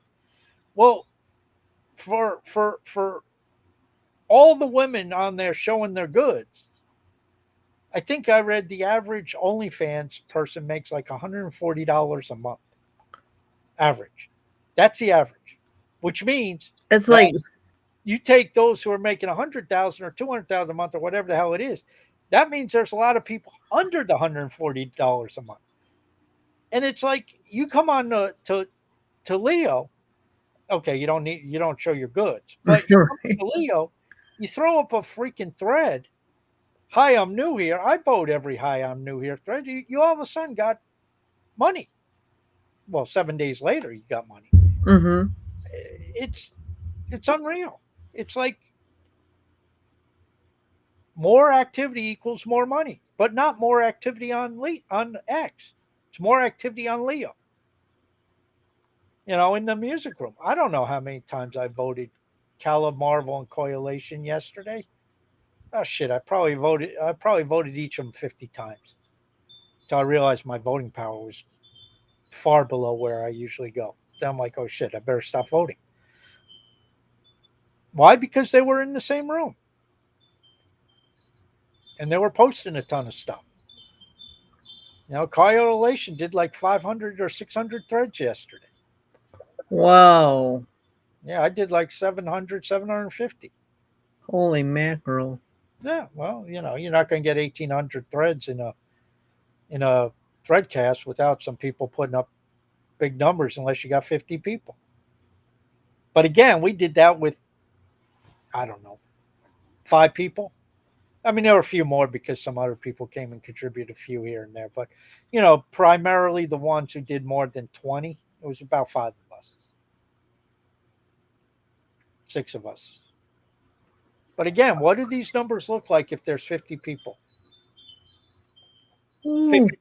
[SPEAKER 2] Well, for all the women on there showing their goods, I think I read the average OnlyFans person makes like $140 a month average. That's the average, which means
[SPEAKER 1] It's
[SPEAKER 2] that
[SPEAKER 1] like,
[SPEAKER 2] you take those who are making 100,000 or 200,000 a month or whatever the hell it is. That means there's a lot of people under the $140 a month, and it's like you come on to Leo. Okay, you don't show your goods, but you come
[SPEAKER 1] right.
[SPEAKER 2] to Leo, you throw up a freaking thread. Hi, I'm new here. I vote every hi, I'm new here thread. You all of a sudden got money. Well, 7 days later, you got money.
[SPEAKER 1] Mm-hmm.
[SPEAKER 2] It's it's unreal. It's like more activity equals more money, but not more activity on X. It's more activity on Leo. In the music room. I don't know how many times I voted Caleb Marvel and Coalition yesterday. Oh shit! I probably voted each of them 50 times until I realized my voting power was far below where I usually go. Then I'm like, oh shit! I better stop voting. Why? Because they were in the same room and they were posting a ton of stuff. Coalition did like 500 or 600 threads yesterday.
[SPEAKER 1] Wow.
[SPEAKER 2] Yeah, I did like 700, 750.
[SPEAKER 1] Holy mackerel.
[SPEAKER 2] Yeah, well, you're not going to get 1,800 threads in a threadcast without some people putting up big numbers unless you got 50 people. But again, we did that with, I don't know, 5 people. I mean, there were a few more because some other people came and contributed a few here and there. But, primarily the ones who did more than 20, it was about 5 of us, 6 of us. But again, what do these numbers look like if there's 50 people?
[SPEAKER 1] Ooh.
[SPEAKER 2] 50,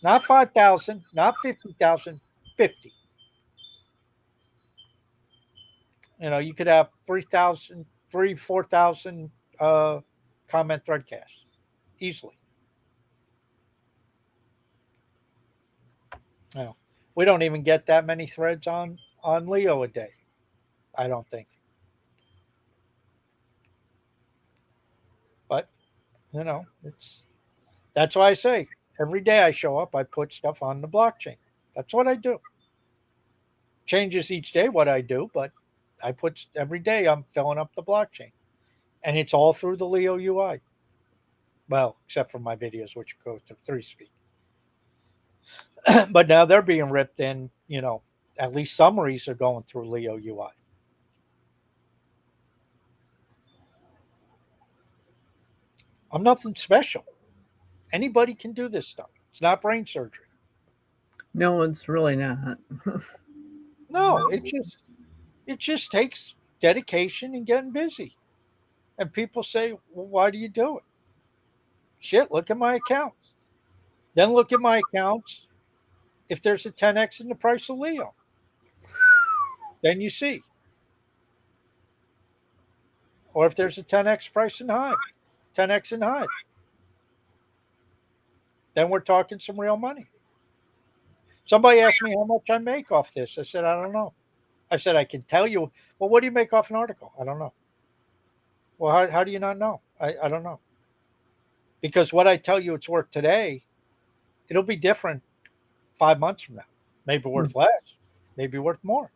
[SPEAKER 2] not 5,000, not 50,000, 50. You could have 3,000, 4,000 comment threadcasts easily. Now, we don't even get that many threads on Leo a day. I don't think. But it's that's why I say every day I show up, I put stuff on the blockchain. That's what I do. Changes each day what I do, but I put every day I'm filling up the blockchain, and it's all through the Leo UI. Well, except for my videos, which go to 3Speak. But now they're being ripped in. At least summaries are going through Leo UI. I'm nothing special. Anybody can do this stuff. It's not brain surgery.
[SPEAKER 1] No, it's really not.
[SPEAKER 2] No, it just takes dedication and getting busy. And people say, "Well, why do you do it?" Shit, look at my accounts. Then look at my accounts. If there's a 10x in the price of Leo, then you see. Or if there's a 10x price in Hive, 10x in Hive, then we're talking some real money. Somebody asked me how much I make off this. I said, I don't know. I said, I can tell you. Well, what do you make off an article? I don't know. Well, how do you not know? I don't know. Because what I tell you it's worth today, it'll be different 5 months from now. Maybe worth less, maybe worth more.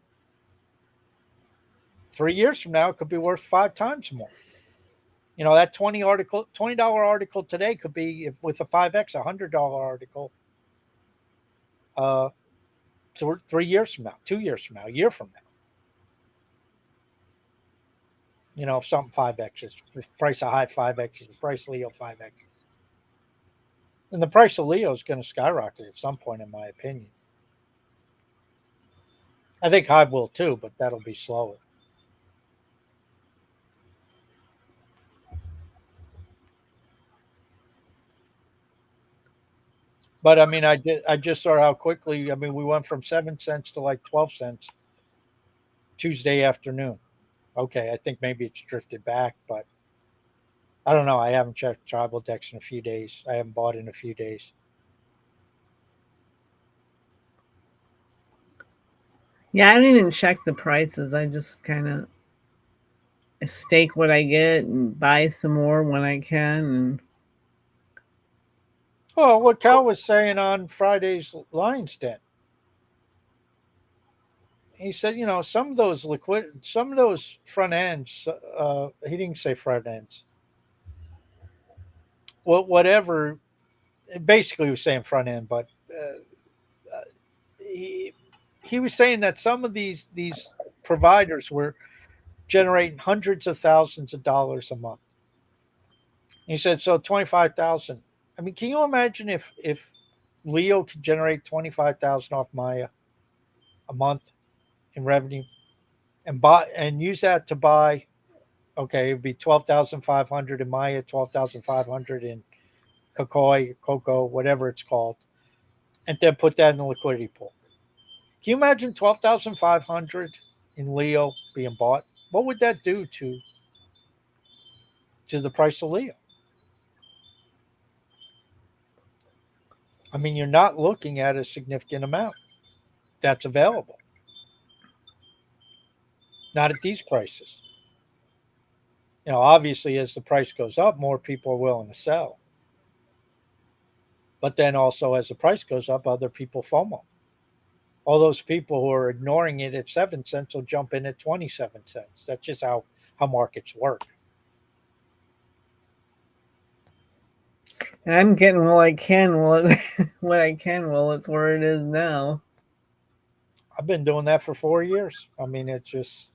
[SPEAKER 2] 3 years from now, it could be worth 5 times more. That $20 article today could be with a 5x $100 article 3 years from now, 2 years from now, a year from now. If something 5x's, if price of Hive 5x's, price of Leo 5x's. And the price of Leo is going to skyrocket at some point, in my opinion. I think Hive will too, but that'll be slower. But I mean, I just saw how quickly. I mean, we went from 7 cents to like 12 cents Tuesday afternoon. Okay, I think maybe it's drifted back, but I don't know. I haven't checked tribal decks in a few days. I haven't bought in a few days.
[SPEAKER 1] Yeah, I don't even check the prices. I just kind of stake what I get and buy some more when I can. And
[SPEAKER 2] Well, what Cal was saying on Friday's Lions Den, he said, some of those front ends. He didn't say front ends. Well, whatever. Basically, he was saying front end, but he he was saying that some of these providers were generating hundreds of thousands of dollars a month. He said, so 25,000. I mean, can you imagine if Leo could generate 25,000 off Maya a month in revenue and use that to buy? Okay, it'd be 12,500 in Maya, 12,500 in Cocoa, whatever it's called, and then put that in the liquidity pool. Can you imagine 12,500 in Leo being bought? What would that do to the price of Leo? I mean, you're not looking at a significant amount that's available. Not at these prices. Obviously, as the price goes up, more people are willing to sell. But then also, as the price goes up, other people FOMO. All those people who are ignoring it at 7 cents will jump in at 27 cents. That's just how markets work.
[SPEAKER 1] I'm getting what I can. What I can. Well, it's where it is now.
[SPEAKER 2] I've been doing that for 4 years. I mean, it's,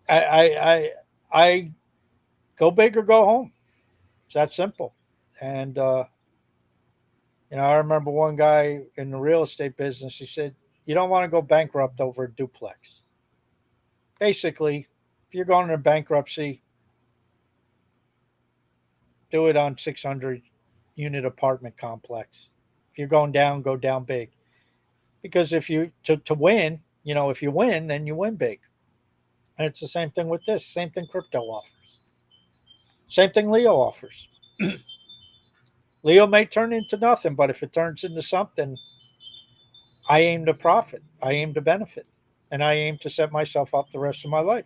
[SPEAKER 2] I, I, I, I go big or go home. It's that simple. And, I remember one guy in the real estate business, he said, you don't want to go bankrupt over a duplex. Basically, if you're going into bankruptcy, do it on 600 unit apartment complex. If you're going down, go down big. Because if you to win, if you win, then you win big. And it's the same thing with this. Same thing crypto offers. Same thing Leo offers. Leo may turn into nothing, but if it turns into something, I aim to profit. I aim to benefit. And I aim to set myself up the rest of my life.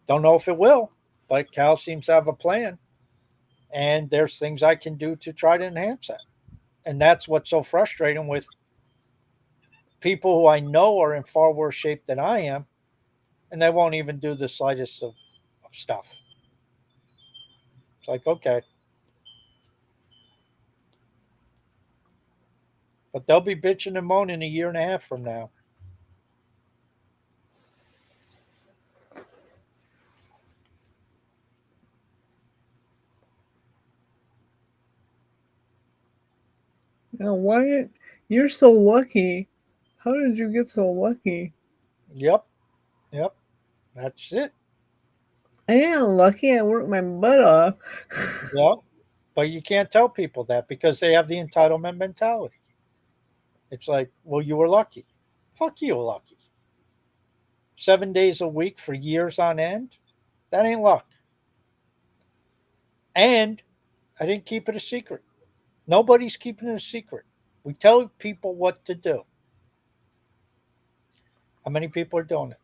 [SPEAKER 2] Don't know if it will, but Cal seems to have a plan. And there's things I can do to try to enhance that. And that's what's so frustrating with people who I know are in far worse shape than I am, and they won't even do the slightest of stuff. It's like, okay. But they'll be bitching and moaning a year and a half from now.
[SPEAKER 1] Now, Wyatt, you're so lucky. How did you get so lucky?
[SPEAKER 2] Yep. Yep. That's it.
[SPEAKER 1] I ain't lucky. I worked my butt off.
[SPEAKER 2] Yep. But you can't tell people that because they have the entitlement mentality. It's like, well, you were lucky. Fuck you, lucky. 7 days a week for years on end? That ain't luck. And I didn't keep it a secret. Nobody's keeping it a secret. We tell people what to do. How many people are doing it?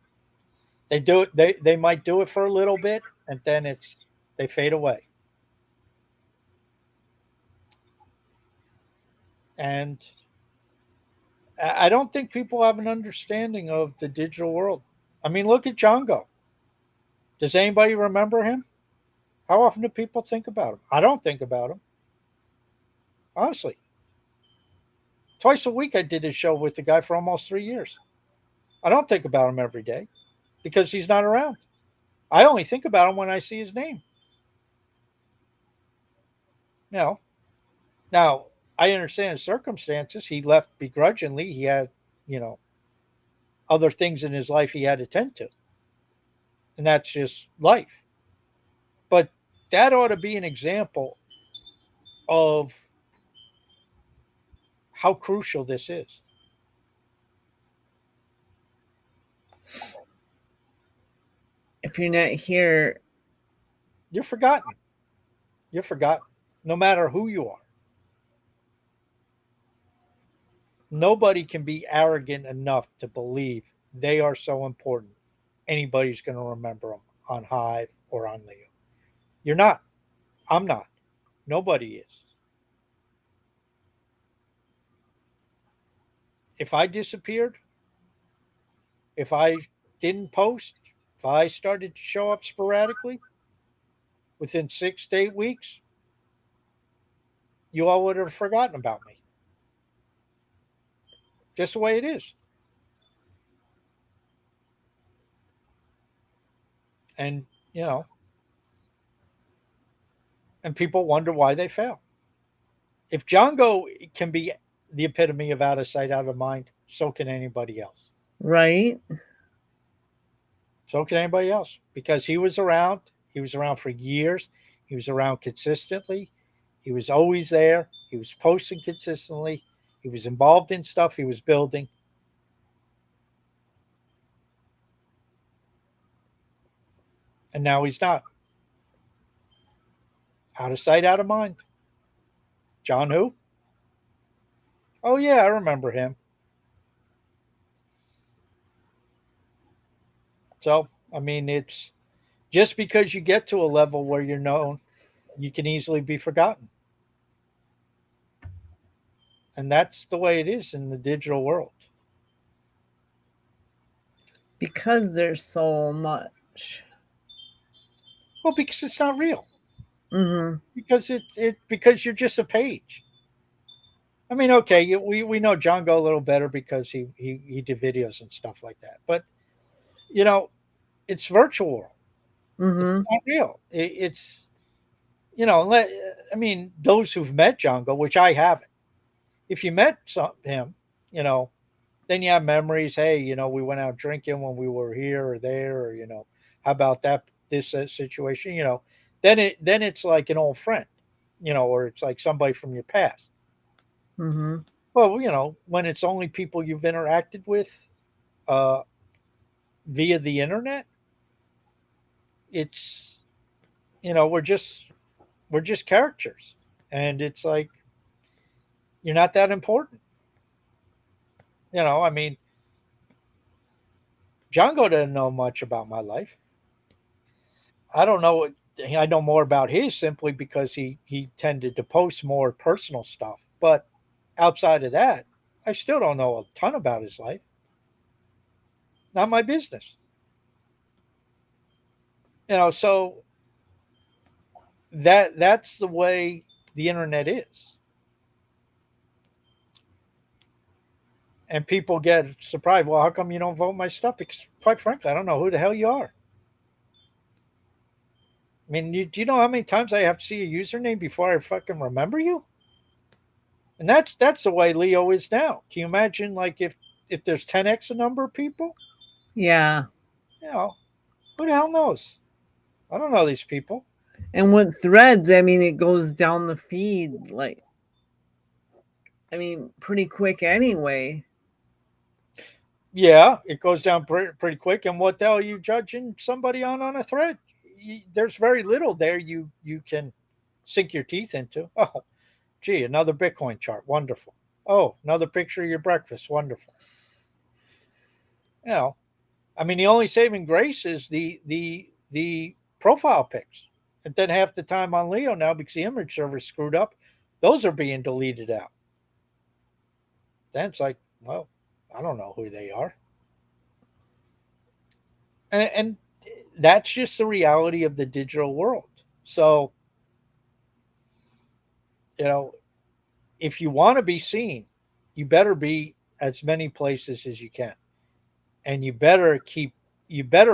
[SPEAKER 2] They do it. They might do it for a little bit, and then they fade away. And I don't think people have an understanding of the digital world. I mean, look at Django. Does anybody remember him? How often do people think about him? I don't think about him, honestly. Twice a week I did a show with the guy for almost 3 years. I don't think about him every day because he's not around. I only think about him when I see his name. You know. Now I understand his circumstances. He left begrudgingly. He had, you know, other things in his life he had to tend to, and that's just life. But that ought to be an example of how crucial this is.
[SPEAKER 1] If you're not here,
[SPEAKER 2] You're forgotten. You're forgotten. No matter who you are. Nobody can be arrogant enough to believe they are so important anybody's going to remember them on Hive or on Leo. You're not. I'm not. Nobody is. If I disappeared, if I didn't post, if I started to show up sporadically within 6 to 8 weeks, you all would have forgotten about me. Just the way it is. And, you know, and people wonder why they fail. If Django can be the epitome of out of sight, out of mind, so can anybody else.
[SPEAKER 1] right?
[SPEAKER 2] So can anybody else because he was around. He was around for years. He was around consistently. He was always there. He was posting consistently. He was involved in stuff he was building. And now he's not. Out of sight, out of mind. John who? Oh, yeah, I remember him. So, I mean, it's just because you get to a level where you're known, you can easily be forgotten. And that's the way it is in the digital world.
[SPEAKER 1] Because there's so much.
[SPEAKER 2] Well, because it's not real.
[SPEAKER 1] Hmm.
[SPEAKER 2] Because because you're just a page. I mean, okay, we know John Go a little better because he did videos and stuff like that. But you know, it's virtual. It's
[SPEAKER 1] Hmm.
[SPEAKER 2] not real. It's I mean, those who've met Django, which I haven't. If you met him, you know, then you have memories. Hey, we went out drinking when we were here or there, or how about this situation? Then it's like an old friend, or it's like somebody from your past.
[SPEAKER 1] Hmm.
[SPEAKER 2] Well, when it's only people you've interacted with uh, via the internet, it's we're just characters, and it's like you're not that important. I mean, Django didn't know much about my life. I don't know. I know more about his simply because he tended to post more personal stuff. But outside of that, I still don't know a ton about his life. Not my business. So that's the way the internet is. And people get surprised. Well, how come you don't vote my stuff? Because quite frankly, I don't know who the hell you are. I mean, do you know how many times I have to see a username before I fucking remember you? And that's the way Leo is now. Can you imagine, like, if there's 10x a number of people?
[SPEAKER 1] Yeah.
[SPEAKER 2] You know, who the hell knows? I don't know these people.
[SPEAKER 1] And with threads, I mean, it goes down the feed like, I mean, pretty quick anyway.
[SPEAKER 2] Yeah, it goes down pretty quick. And what the hell are you judging somebody on a thread? There's very little there you can sink your teeth into. Oh, gee, another Bitcoin chart, wonderful. Oh, another picture of your breakfast, wonderful. You know, I mean, the only saving grace is the profile pics. And then half the time on Leo now, because the image server screwed up, those are being deleted out. Then it's like, well, I don't know who they are. And that's just the reality of the digital world. So, you know, if you want to be seen, you better be as many places as you can. And you better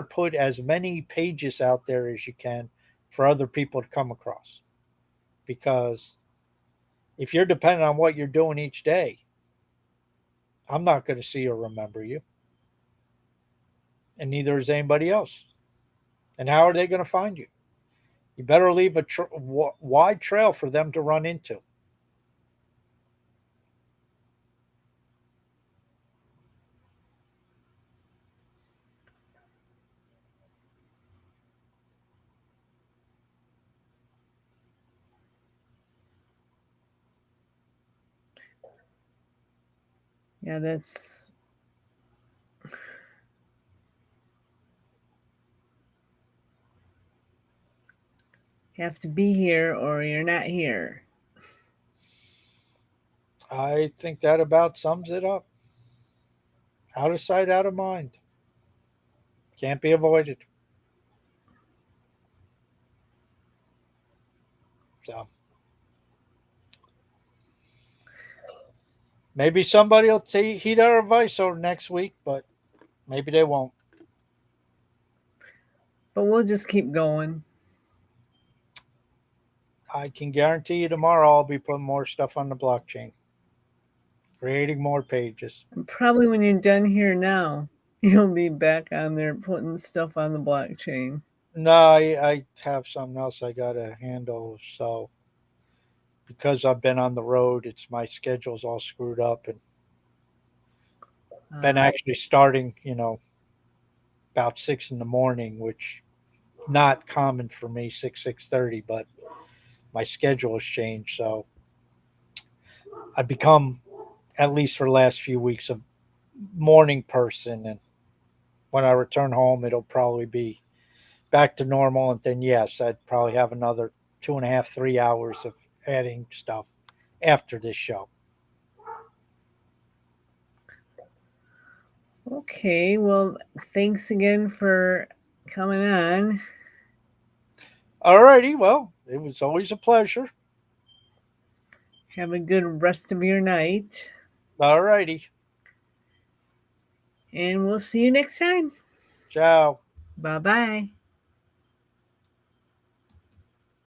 [SPEAKER 2] put as many pages out there as you can for other people to come across. Because if you're dependent on what you're doing each day, I'm not going to see or remember you, and neither is anybody else. And how are they going to find you? You better leave a wide trail for them to run into.
[SPEAKER 1] Yeah, that's have to be here or you're not here.
[SPEAKER 2] I think that about sums it up. Out of sight, out of mind. Can't be avoided. So maybe somebody will heed our advice over next week, but maybe they won't.
[SPEAKER 1] But we'll just keep going.
[SPEAKER 2] I can guarantee you tomorrow I'll be putting more stuff on the blockchain, creating more pages.
[SPEAKER 1] And probably when you're done here now, you'll be back on there putting stuff on the blockchain.
[SPEAKER 2] No, I have something else I got to handle. So because I've been on the road, it's my schedule's all screwed up and been
[SPEAKER 1] Uh,
[SPEAKER 2] actually starting, about 6 in the morning, which not common for me, 6:30, but my schedule has changed. So I've become, at least for the last few weeks, a morning person. And when I return home, it'll probably be back to normal. And then, yes, I'd probably have another 2.5, 3 hours of adding stuff after this show.
[SPEAKER 1] okay, well, thanks again for coming on.
[SPEAKER 2] All righty. Well, it was always a pleasure.
[SPEAKER 1] Have a good rest of your night,
[SPEAKER 2] All righty.
[SPEAKER 1] and we'll see you next time.
[SPEAKER 2] Ciao.
[SPEAKER 1] Bye bye.